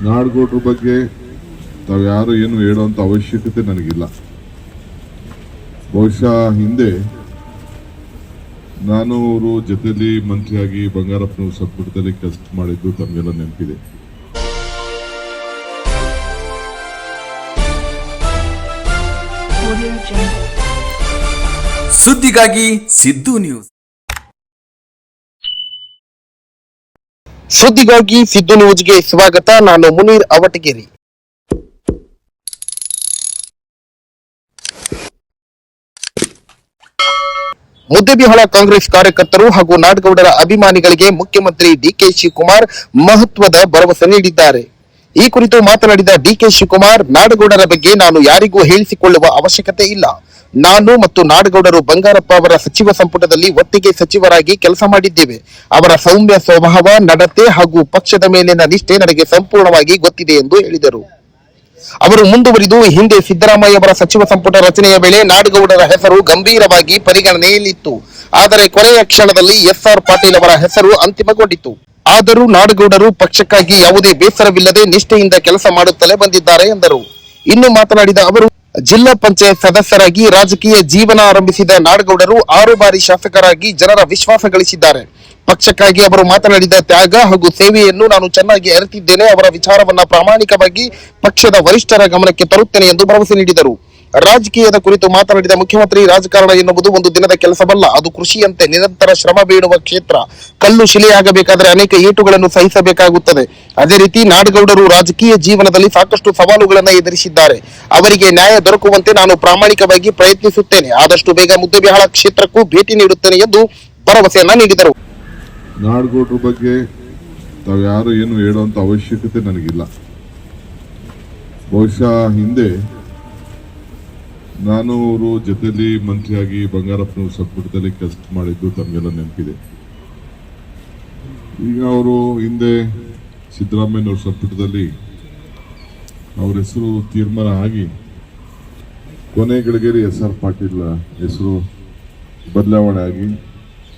ನಾಡಗೌಡರ ಬಗ್ಗೆ ತಾವ್ಯಾರು ಏನು ಹೇಳುವಂತ ಅವಶ್ಯಕತೆ ನನಗಿಲ್ಲ. ಬಹುಶಃ ಹಿಂದೆ ನಾನು ಅವರು ಜೊತೆಲಿ ಮಂತ್ರಿಯಾಗಿ ಬಂಗಾರಪ್ಪನವ್ರ ಸಂಪುಟದಲ್ಲಿ ಕೆಲಸ ಮಾಡಿದ್ದು ತಮಗೆಲ್ಲ ನೆನಪಿದೆ. ಸುದ್ದಿಗಾಗಿ ಸಿದ್ದು ನ್ಯೂಸ್. ಸುದ್ದಿಗಾಗಿ ಸಿದ್ದು ನ್ಯೂಸ್ಗೆ ಸ್ವಾಗತ. ನಾನು ಮುನೀರ್ ಅವಟಗೇರಿ. ಮುದ್ದೇಬಿಹಾಳ ಕಾಂಗ್ರೆಸ್ ಕಾರ್ಯಕರ್ತರು ಹಾಗೂ ನಾಡಗೌಡರ ಅಭಿಮಾನಿಗಳಿಗೆ ಮುಖ್ಯಮಂತ್ರಿ ಡಿಕೆ ಶಿವಕುಮಾರ್ ಮಹತ್ವದ ಭರವಸೆ ನೀಡಿದ್ದಾರೆ. ಈ ಕುರಿತು ಮಾತನಾಡಿದ ಡಿಕೆ ಶಿವಕುಮಾರ್, ನಾಡಗೌಡರ ಬಗ್ಗೆ ನಾನು ಯಾರಿಗೂ ಹೇಳಿಸಿಕೊಳ್ಳುವ ಅವಶ್ಯಕತೆ ಇಲ್ಲ. ನಾನು ಮತ್ತು ನಾಡಗೌಡರು ಬಂಗಾರಪ್ಪ ಅವರ ಸಚಿವ ಸಂಪುಟದಲ್ಲಿ ಒಟ್ಟಿಗೆ ಸಚಿವರಾಗಿ ಕೆಲಸ ಮಾಡಿದ್ದೇವೆ. ಅವರ ಸೌಮ್ಯ ಸ್ವಭಾವ, ನಡತೆ ಹಾಗೂ ಪಕ್ಷದ ಮೇಲಿನ ನಿಷ್ಠೆ ನನಗೆ ಸಂಪೂರ್ಣವಾಗಿ ಗೊತ್ತಿದೆ ಎಂದು ಹೇಳಿದರು. ಅವರು ಮುಂದುವರಿದು, ಹಿಂದೆ ಸಿದ್ದರಾಮಯ್ಯ ಅವರ ಸಚಿವ ಸಂಪುಟ ರಚನೆಯ ವೇಳೆ ನಾಡಗೌಡರ ಹೆಸರು ಗಂಭೀರವಾಗಿ ಪರಿಗಣನೆಯಲ್ಲಿತ್ತು. ಆದರೆ ಕೊನೆಯ ಕ್ಷಣದಲ್ಲಿ ಎಸ್ಆರ್ ಪಾಟೀಲ್ ಅವರ ಹೆಸರು ಅಂತಿಮಗೊಂಡಿತು. ಆದರೂ ನಾಡಗೌಡರು ಪಕ್ಷಕ್ಕಾಗಿ ಯಾವುದೇ ಬೇಸರವಿಲ್ಲದೆ ನಿಷ್ಠೆಯಿಂದ ಕೆಲಸ ಮಾಡುತ್ತಲೇ ಬಂದಿದ್ದಾರೆ ಎಂದರು. ಇನ್ನು ಮಾತನಾಡಿದ ಅವರು, ಜಿಲ್ಲಾ ಪಂಚಾಯತ್ ಸದಸ್ಯರಾಗಿ ರಾಜಕೀಯ ಜೀವನ ಆರಂಭಿಸಿದ ನಾಡಗೌಡರು 6 ಬಾರಿ ಶಾಸಕರಾಗಿ ಜನರ ವಿಶ್ವಾಸ ಗಳಿಸಿದ್ದಾರೆ. ಪಕ್ಷಕ್ಕಾಗಿ ಅವರು ಮಾತನಾಡಿದ ತ್ಯಾಗ ಹಾಗೂ ಸೇವೆಯನ್ನು ನಾನು ಚೆನ್ನಾಗಿ ಅರಿತಿದ್ದೇನೆ. ಅವರ ವಿಚಾರವನ್ನ ಪ್ರಾಮಾಣಿಕವಾಗಿ ಪಕ್ಷದ ವರಿಷ್ಠರ ಗಮನಕ್ಕೆ ತರುತ್ತೇನೆ ಎಂದು ಭರವಸೆ ನೀಡಿದರು. ರಾಜಕೀಯದ ಕುರಿತು ಮಾತನಾಡಿದ ಮುಖ್ಯಮಂತ್ರಿ, ರಾಜಕಾರಣ ಎನ್ನುವುದು ಒಂದು ದಿನದ ಕೆಲಸವಲ್ಲ, ಅದು ಕೃಷಿಯಂತೆ ನಿರಂತರ ಶ್ರಮ ಬೀಳುವ ಕ್ಷೇತ್ರ. ಕಲ್ಲು ಶಿಲೆಯಾಗಬೇಕಾದರೆ ಅನೇಕ ಏಟುಗಳನ್ನು ಸಹಿಸಬೇಕಾಗುತ್ತದೆ. ಅದೇ ರೀತಿ ನಾಡಗೌಡರು ರಾಜಕೀಯ ಜೀವನದಲ್ಲಿ ಸಾಕಷ್ಟು ಸವಾಲುಗಳನ್ನು ಎದುರಿಸಿದ್ದಾರೆ. ಅವರಿಗೆ ನ್ಯಾಯ ದೊರಕುವಂತೆ ನಾನು ಪ್ರಾಮಾಣಿಕವಾಗಿ ಪ್ರಯತ್ನಿಸುತ್ತೇನೆ. ಆದಷ್ಟು ಬೇಗ ಮುದ್ದೇಬಿಹಾಳ ಕ್ಷೇತ್ರಕ್ಕೂ ಭೇಟಿ ನೀಡುತ್ತೇನೆ ಎಂದು ಭರವಸೆಯನ್ನ ನೀಡಿದರು. ನಾಡಗೌಡರ ಬಗ್ಗೆ ತಾವ್ಯಾರು ಏನು ಹೇಳುವಂತ ಅವಶ್ಯಕತೆ ನನಗಿಲ್ಲ. ಬಹುಶಃ ಹಿಂದೆ ನಾನು ಅವರು ಜೊತೆಲಿ ಮಂತ್ರಿಯಾಗಿ ಬಂಗಾರಪ್ಪನವ್ರ ಸಂಪುಟದಲ್ಲಿ ಕೆಲಸ ಮಾಡಿದ್ದು ತಮಗೆಲ್ಲ ನೆನಪಿದೆ. ಈಗ ಅವರು ಹಿಂದೆ ಸಿದ್ದರಾಮಯ್ಯನವ್ರ ಸಂಪುಟದಲ್ಲಿ ಅವ್ರ ಹೆಸರು ತೀರ್ಮಾನ ಆಗಿ ಕೊನೆ ಗಳಿಗೆಯಲ್ಲಿ ಎಸ್ಆರ್ ಪಾಟೀಲ್ ಹೆಸರು ಬದಲಾವಣೆ ಆಗಿ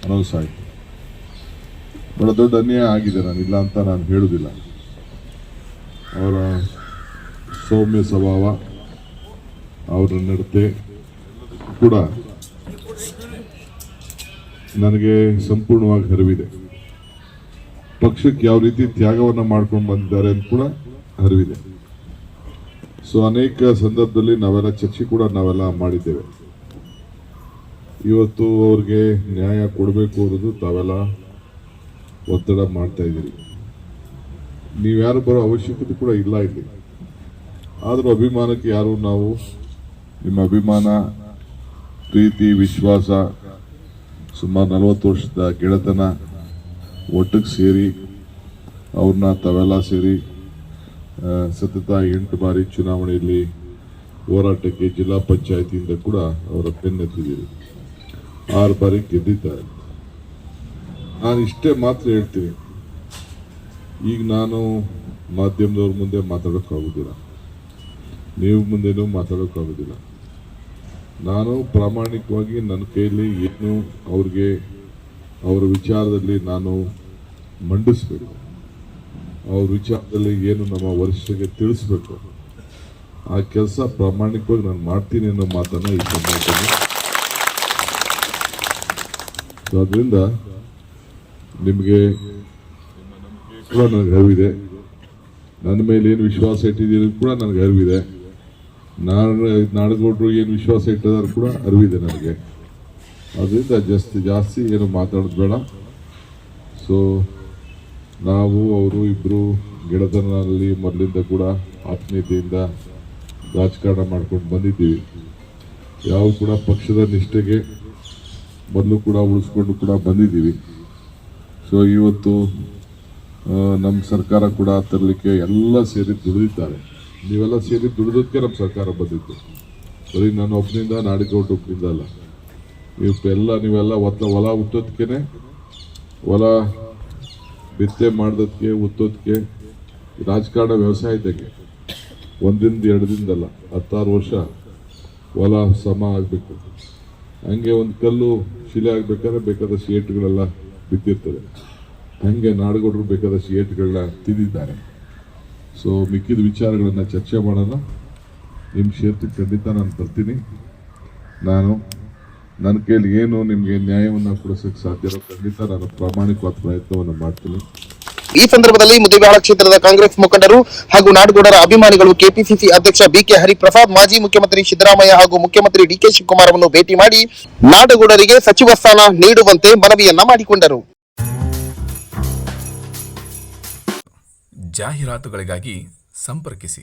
ಅನೌನ್ಸ್ ಆಯಿತು. ಬಹಳ ದೊಡ್ಡ ಅನ್ಯಾಯ ಆಗಿದೆ, ನಾನಿಲ್ಲ ಅಂತ ನಾನು ಹೇಳುವುದಿಲ್ಲ. ಅವರ ಸೌಮ್ಯ ಸ್ವಭಾವ, ಅವರ ನಡತೆ ಕೂಡ ನನಗೆ ಸಂಪೂರ್ಣವಾಗಿ ಅರಿವಿದೆ. ಪಕ್ಷಕ್ಕೆ ಯಾವ ರೀತಿ ತ್ಯಾಗವನ್ನು ಮಾಡ್ಕೊಂಡು ಬಂದಿದ್ದಾರೆ ಅಂತ ಕೂಡ ಅರಿವಿದೆ. ಸೊ ಅನೇಕ ಸಂದರ್ಭದಲ್ಲಿ ನಾವೆಲ್ಲ ಚರ್ಚೆ ಕೂಡ ಮಾಡಿದ್ದೇವೆ. ಇವತ್ತು ಅವ್ರಿಗೆ ನ್ಯಾಯ ಕೊಡಬೇಕು ಅನ್ನೋದು ತಾವೆಲ್ಲ ಒತ್ತಡ ಮಾಡ್ತಾ ಇದ್ದೀರಿ. ನೀವ್ಯಾರು ಬರೋ ಅವಶ್ಯಕತೆ ಕೂಡ ಇಲ್ಲ ಇಲ್ಲಿ. ಆದರೂ ಅಭಿಮಾನಕ್ಕೆ ಯಾರು ನಾವು ನಿಮ್ಮ ಅಭಿಮಾನ, ಪ್ರೀತಿ, ವಿಶ್ವಾಸ, ಸುಮಾರು 40 ವರ್ಷದ ಗೆಳೆತನ ಒಟ್ಟಿಗೆ ಸೇರಿ ಅವ್ರನ್ನ ತಾವೆಲ್ಲ ಸೇರಿ ಸತತ 8 ಬಾರಿ ಚುನಾವಣೆಯಲ್ಲಿ ಹೋರಾಟಕ್ಕೆ ಜಿಲ್ಲಾ ಪಂಚಾಯತಿಯಿಂದ ಕೂಡ ಅವರ ಬೆನ್ನೆತ್ತಿದ್ದೀರಿ. 6 ಬಾರಿ ಗೆದ್ದಿದ್ದಾರೆ. ನಾನು ಇಷ್ಟೇ ಮಾತ್ರ ಹೇಳ್ತೀನಿ, ಈಗ ನಾನು ಮಾಧ್ಯಮದವ್ರ ಮುಂದೆ ಮಾತಾಡೋಕ್ಕಾಗೋದಿಲ್ಲ, ನೀವು ಮುಂದೆನೂ ಮಾತಾಡೋಕ್ಕಾಗೋದಿಲ್ಲ. ನಾನು ಪ್ರಾಮಾಣಿಕವಾಗಿ ನನ್ನ ಕೈಯಲ್ಲಿ ಏನು ಅವ್ರಿಗೆ ಅವರ ವಿಚಾರದಲ್ಲಿ ನಾನು ಮಂಡಿಸ್ಬೇಕು, ಅವ್ರ ವಿಚಾರದಲ್ಲಿ ಏನು ನಮ್ಮ ವರಿಷ್ಠರಿಗೆ ತಿಳಿಸ್ಬೇಕು, ಆ ಕೆಲಸ ಪ್ರಾಮಾಣಿಕವಾಗಿ ನಾನು ಮಾಡ್ತೀನಿ ಅನ್ನೋ ಮಾತನ್ನು ಈ ಸಂದರ್ಭದಲ್ಲಿ. ಅದರಿಂದ ನಿಮಗೆ ಕೂಡ ನನಗೆ ಅರಿವಿದೆ, ನನ್ನ ಮೇಲೆ ಏನು ವಿಶ್ವಾಸ ಇಟ್ಟಿದ್ದೀರಿ ಕೂಡ ನನಗೆ ಅರಿವಿದೆ. ನಾಡಗೌಡರು ಏನು ವಿಶ್ವಾಸ ಇಟ್ಟಿದ್ದಾರೆ ಕೂಡ ಅರಿವಿದೆ ನನಗೆ. ಅದರಿಂದ ಜಾಸ್ತಿ ಏನು ಮಾತಾಡೋದು ಬೇಡ. ಸೊ ನಾವು ಅವರು ಇಬ್ಬರು ಗೆಳೆತನದಲ್ಲಿ ಮೊದಲಿಂದ ಕೂಡ ಆತ್ಮೀಯತೆಯಿಂದ ರಾಜಕಾರಣ ಮಾಡ್ಕೊಂಡು ಬಂದಿದ್ದೀವಿ. ಯಾವ ಕೂಡ ಪಕ್ಷದ ನಿಷ್ಠೆಗೆ ಮೊದಲು ಕೂಡ ಉಳಿಸ್ಕೊಂಡು ಕೂಡ ಬಂದಿದ್ದೀವಿ. ಸೊ ಇವತ್ತು ನಮ್ಮ ಸರ್ಕಾರ ಕೂಡ ತರಲಿಕ್ಕೆ ಎಲ್ಲ ಸೇರಿ ದುಡಿದಿದ್ದಾರೆ. ನೀವೆಲ್ಲ ಸೇರಿ ದುಡಿದಕ್ಕೆ ನಮ್ಮ ಸರ್ಕಾರ ಬಂದಿತ್ತು. ಬರೀ ನಾನು ಒಬ್ಬನಿಂದ, ನಾಡಗೌಡರು ಒಬ್ಬನಿಂದ ಅಲ್ಲ. ನೀವೆಲ್ಲ ಹೊಲ ಹುಟ್ಟೋದಕ್ಕೆ, ಹೊಲ ಬಿತ್ತೆ ಮಾಡೋದಕ್ಕೆ, ಉತ್ತೋದಕ್ಕೆ ರಾಜಕಾರಣ ವ್ಯವಸಾಯ ಇದ್ದಂಗೆ 1 ದಿನ 2 ದಿನದಲ್ಲ, 16 ವರ್ಷ ಹೊಲ ಸಮ ಆಗಬೇಕು. ಹಂಗೆ ಒಂದು ಕಲ್ಲು ಶಿಲೆ ಆಗಬೇಕಾದ್ರೆ ಬೇಕಾದಷ್ಟು ಏಟುಗಳೆಲ್ಲ ಬಿದ್ದಿರ್ತದೆ. ಹಂಗೆ ನಾಡಗೌಡರು ಬೇಕಾದಷ್ಟು ಏಟುಗಳನ್ನ ತಿಂದಿದ್ದಾರೆ. ಸೊ ಮಿಕ್ಕಿದ ವಿಚಾರಗಳನ್ನು ಚರ್ಚೆ ಮಾಡೋಣ. ನಿಮ್ಮ ಕ್ಷೇತ್ರಕ್ಕೆ ಖಂಡಿತ ನಾನು ಬರ್ತೀನಿ. ನನ್ನ ಕೈಲಿ ಏನು ನಿಮಗೆ ನ್ಯಾಯವನ್ನು ಕೊಡಿಸೋಕ್ಕೆ ಸಾಧ್ಯ ಇರೋ ಖಂಡಿತ ನಾನು ಪ್ರಾಮಾಣಿಕವಾದ ಪ್ರಯತ್ನವನ್ನು ಮಾಡ್ತೀನಿ. ಈ ಸಂದರ್ಭದಲ್ಲಿ ಮುದ್ದೇಬಿಹಾಳ ಕ್ಷೇತ್ರದ ಕಾಂಗ್ರೆಸ್ ಮುಖಂಡರು ಹಾಗೂ ನಾಡಗೌಡರ ಅಭಿಮಾನಿಗಳು ಕೆಪಿಸಿಸಿ ಅಧ್ಯಕ್ಷ ಬಿಕೆ ಹರಿಪ್ರಸಾದ್, ಮಾಜಿ ಮುಖ್ಯಮಂತ್ರಿ ಸಿದ್ದರಾಮಯ್ಯ ಹಾಗೂ ಮುಖ್ಯಮಂತ್ರಿ ಡಿಕೆ ಶಿವಕುಮಾರ್ ಅವರನ್ನು ಭೇಟಿ ಮಾಡಿ ನಾಡಗೌಡರಿಗೆ ಸಚಿವ ಸ್ಥಾನ ನೀಡುವಂತೆ ಮನವಿಯನ್ನ ಮಾಡಿಕೊಂಡರು. ಜಾಹೀರಾತುಗಳಿಗಾಗಿ ಸಂಪರ್ಕಿಸಿ.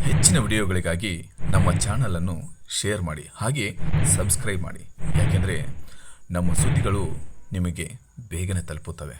ಹೆಚ್ಚಿನ ವಿಡಿಯೋಗಳಿಗಾಗಿ ನಮ್ಮ ಚಾನಲ್ ಅನ್ನು ಶೇರ್ ಮಾಡಿ, ಹಾಗೆ ಸಬ್ಸ್ಕ್ರೈಬ್ ಮಾಡಿ. ಯಾಕೆಂದರೆ ನಮ್ಮ ಸುದ್ದಿಗಳು ನಿಮಗೆ ಬೇಗನೆ ತಲುಪುತ್ತವೆ.